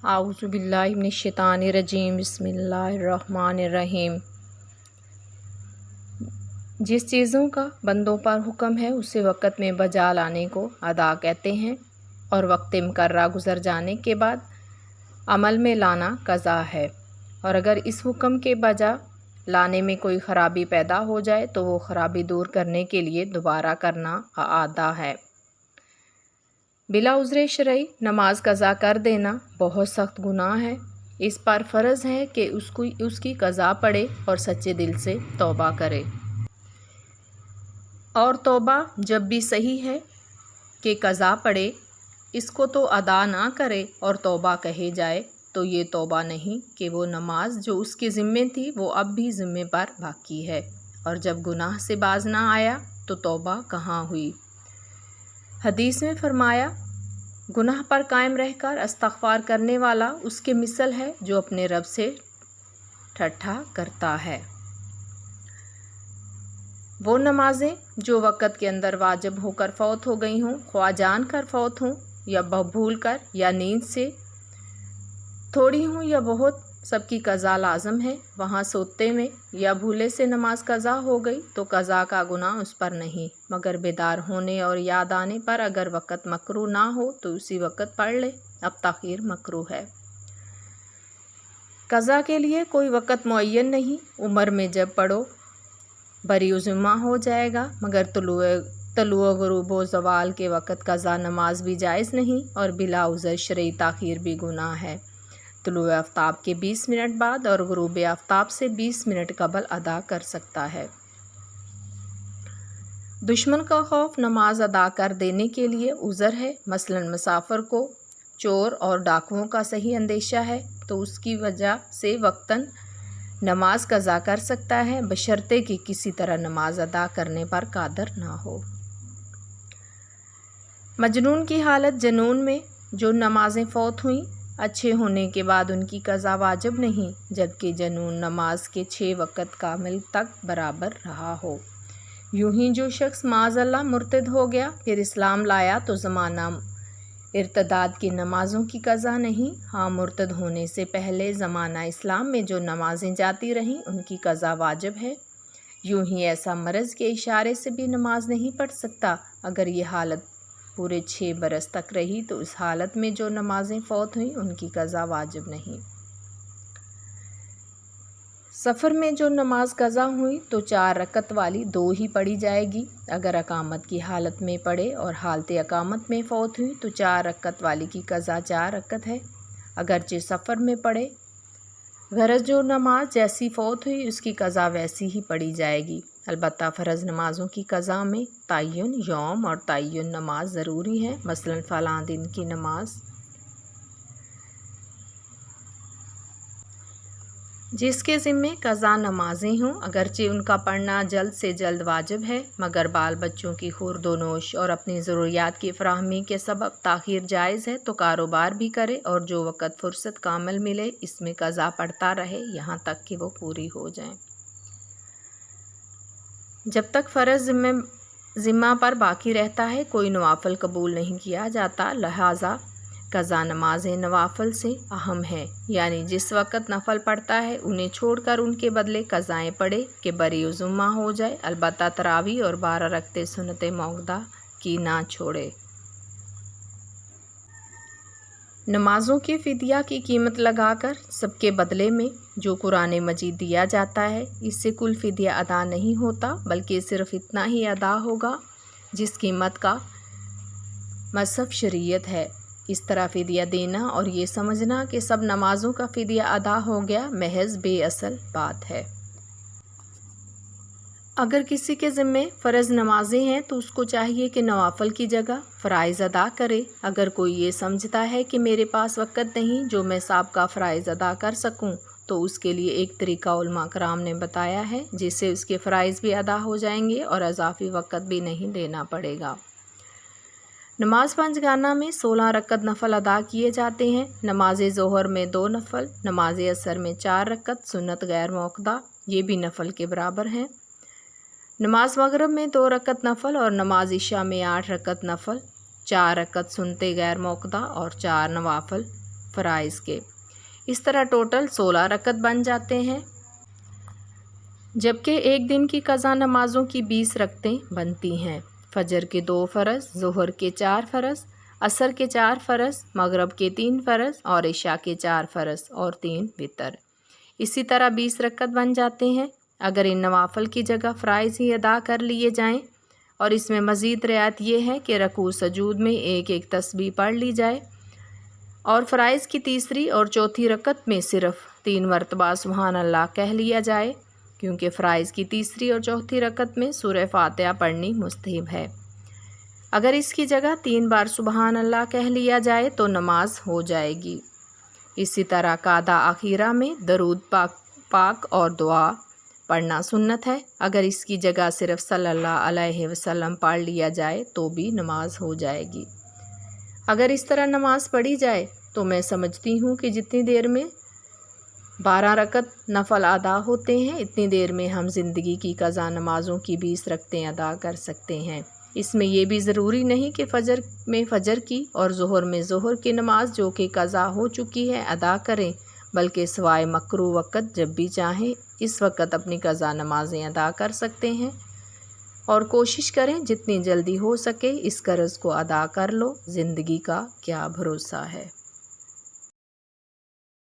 आऊज़ु बिल्लाहि मिनश शैतानिर रजीम बिस्मिल्लाहिर्रहमानिर्रहीम। जिस चीज़ों का बंदों पर हुक्म है उसे वक़्त में बजा लाने को अदा कहते हैं और वक्त मुकर्रा गुज़र जाने के बाद अमल में लाना क़ज़ा है। और अगर इस हुक्म के बजा लाने में कोई ख़राबी पैदा हो जाए तो वो ख़राबी दूर करने के लिए दोबारा करना आदा है। बिला उज़्र शरई नमाज क़ज़ा कर देना बहुत सख्त गुनाह है। इस पर फ़र्ज़ है कि उसकी क़ज़ा पढ़े और सच्चे दिल से तौबा करे। और तौबा जब भी सही है कि क़ज़ा पढ़े, इसको तो अदा ना करे और तौबा कहे जाए तो ये तौबा नहीं कि वो नमाज जो उसके ज़िम्मे थी वो अब भी ज़िम्मे पर बाकी है। और जब गुनाह से बाज ना आया तो तौबा कहाँ हुई। हदीस में फरमाया, गुनाह पर कायम रहकर इस्तग़फ़ार करने वाला उसके मिसल है जो अपने रब से ठट्ठा करता है। वो नमाज़ें जो वक़्त के अंदर वाजिब होकर फ़ौत हो गई हों, ख्वाह जान कर फ़ौत हों या भूल कर या नींद से, थोड़ी हों या बहुत, सबकी क़ज़ा लाज़िम है। वहाँ सोते में या भूले से नमाज क़ज़ा हो गई तो क़ज़ा का गुनाह उस पर नहीं, मगर बेदार होने और याद आने पर अगर वक़्त मकरूह ना हो तो उसी वक़्त पढ़ ले। अब ताख़ीर मकरूह है। क़ज़ा के लिए कोई वक़्त मुअय्यन नहीं। उम्र में जब पढ़ो बरी-उज़्मा हो जाएगा, मगर तलुओ ग़ुरूब व ज़वाल के वक़्त क़ज़ा नमाज भी जायज़ नहीं और बिला उज़्र शरई ताख़ीर भी गुनाह है। तुलुए आफ्ताब के 20 मिनट बाद और ग़ुरूब आफ्ताब से 20 मिनट क़बल अदा कर सकता है। दुश्मन का खौफ नमाज अदा कर देने के लिए उज़र है। मसलन मुसाफिर को चोर और डाकुओं का सही अंदेशा है तो उसकी वजह से वक्तन नमाज क़ज़ा कर सकता है, बशर्ते कि किसी तरह नमाज अदा करने पर कादर ना हो। मजनून की हालत जनून में जो नमाज़ें फ़ौत हुई अच्छे होने के बाद उनकी क़ज़ा वाजिब नहीं, जबकि जनून नमाज के 6 वक़्त कामिल तक बराबर रहा हो। यूं ही जो शख्स माज़अल्लाह मुर्तद हो गया फिर इस्लाम लाया तो ज़माना इर्तदाद की नमाज़ों की क़ज़ा नहीं। हाँ, मुर्तद होने से पहले ज़माना इस्लाम में जो नमाज़ें जाती रहीं उनकी क़ज़ा वाजिब है। यूं ही ऐसा मर्ज़ के इशारे से भी नमाज नहीं पढ़ सकता। अगर ये हालत पूरे 6 बरस तक रही तो इस हालत में जो नमाज़ें फ़ौत हुई उनकी क़ज़ा वाजिब नहीं। सफ़र में जो नमाज क़ज़ा हुई तो 4 रकत वाली 2 ही पढ़ी जाएगी। अगर अकामत की हालत में पढ़े और हालत अकामत में फ़ौत हुई तो 4 रकत वाली की क़ज़ा 4 रकत है। अगरचे सफ़र में पढ़े, गरज जो नमाज जैसी फ़ौत हुई उसकी क़ज़ा वैसी ही पढ़ी जाएगी। अलबत्ता फ़र्ज़ नमाज़ों की क़ज़ा में तय्युन यौम और तय्युन नमाज ज़रूरी है। मसलन फ़लाँ दिन की नमाज जिसके ज़िम्मे क़ज़ा नमाज़ें हों, अगरचे उनका पढ़ना जल्द से जल्द वाजिब है, मगर बाल बच्चों की खुर्द-ओ-नोश और अपनी ज़रूरियात की फ़राहमी के सबब ताख़ीर जायज़ है तो कारोबार भी करे और जो वक़्त फ़ुर्सत कामिल मिले इसमें क़ज़ा पढ़ता रहे यहाँ तक कि वो पूरी हो जाए। जब तक फ़र्ज़ ज़िम्मा पर बाकी रहता है कोई नवाफ़िल कबूल नहीं किया जाता, लिहाजा क़ज़ा नमाज़ें नवाफ़िल से अहम है। यानी जिस वक़्त नफ़ल पढ़ता है उन्हें छोड़कर उनके बदले क़ज़ाएँ पढ़े कि बरी-उज़्मा हो जाए। अलबत्ता तरावी और 12 रकते सुन्नत मौक़ूदा की ना छोड़े। नमाज़ों के फ़िदिया की कीमत लगाकर सबके बदले में जो कुरान मजीद दिया जाता है इससे कुल फ़िदिया अदा नहीं होता, बल्कि सिर्फ़ इतना ही अदा होगा जिस कीमत का मसफ़ शरीयत है। इस तरह फ़िदिया देना और ये समझना कि सब नमाज़ों का फ़िदिया अदा हो गया महज़ बेअसल बात है। अगर किसी के ज़िम्मे फ़र्ज़ नमाज़ें हैं तो उसको चाहिए कि नवाफ़िल की जगह फ़राइज़ अदा करे। अगर कोई ये समझता है कि मेरे पास वक़्त नहीं जो मैं साबका फ़राइज़ अदा कर सकूं, तो उसके लिए एक तरीक़ा उलमा कराम ने बताया है जिससे उसके फ़राइज़ भी अदा हो जाएंगे और इज़ाफ़ी वक़्त भी नहीं देना पड़ेगा। नमाज पंजगाना में 16 रकत नफ़ल अदा किए जाते हैं। नमाज ज़ोहर में 2 नफ़ल, नमाज असर में 4 रकत सुन्नत गैर मौक़ूदा ये भी नफ़ल के बराबर हैं। नमाज मगरिब में 2 रकत नफ़ल और नमाज इशा में 8 रकत नफ़ल, 4 रकत सुन्नत गैर मौक़ूदा और 4 नवाफ़िल। فرائض کے۔ اس طرح ٹوٹل 16 رکعت بن جاتے ہیں، جبکہ ایک دن کی قضا نمازوں کی 20 رکعتیں بنتی ہیں۔ فجر کے 2 فرض، ظہر کے 4 فرض، عصر کے 4 فرض، مغرب کے 3 فرض اور عشاء کے 4 فرض اور 3 وتر۔ اسی طرح 20 رکعت بن جاتے ہیں۔ اگر ان نوافل کی جگہ فرائض ہی ادا کر لیے جائیں، اور اس میں مزید رعایت یہ ہے کہ رکوع سجود میں ایک ایک تسبیح پڑھ لی جائے، اور فرائض کی تیسری اور چوتھی رکعت میں صرف 3 مرتبہ سبحان اللہ کہہ لیا جائے، کیونکہ فرائض کی تیسری اور چوتھی رکعت میں سورہ فاتحہ پڑھنی مستحب ہے۔ اگر اس کی جگہ 3 بار سبحان اللہ کہہ لیا جائے تو نماز ہو جائے گی۔ اسی طرح قعدہ اخیرہ میں درود پاک اور دعا پڑھنا سنت ہے۔ اگر اس کی جگہ صرف صلی اللہ علیہ وسلم پڑھ لیا جائے تو بھی نماز ہو جائے گی۔ اگر اس طرح نماز پڑھی جائے تو میں سمجھتی ہوں کہ جتنی دیر میں 12 رکعت نفل ادا ہوتے ہیں، اتنی دیر میں ہم زندگی کی قضا نمازوں کی 20 رکعتیں ادا کر سکتے ہیں۔ اس میں یہ بھی ضروری نہیں کہ فجر میں فجر کی اور ظہر میں ظہر کی نماز جو کہ قضا ہو چکی ہے ادا کریں، بلکہ سوائے مکروہ وقت جب بھی چاہیں اس وقت اپنی قضا نمازیں ادا کر سکتے ہیں، اور کوشش کریں جتنی جلدی ہو سکے اس قرض کو ادا کر لو۔ زندگی کا کیا بھروسہ ہے۔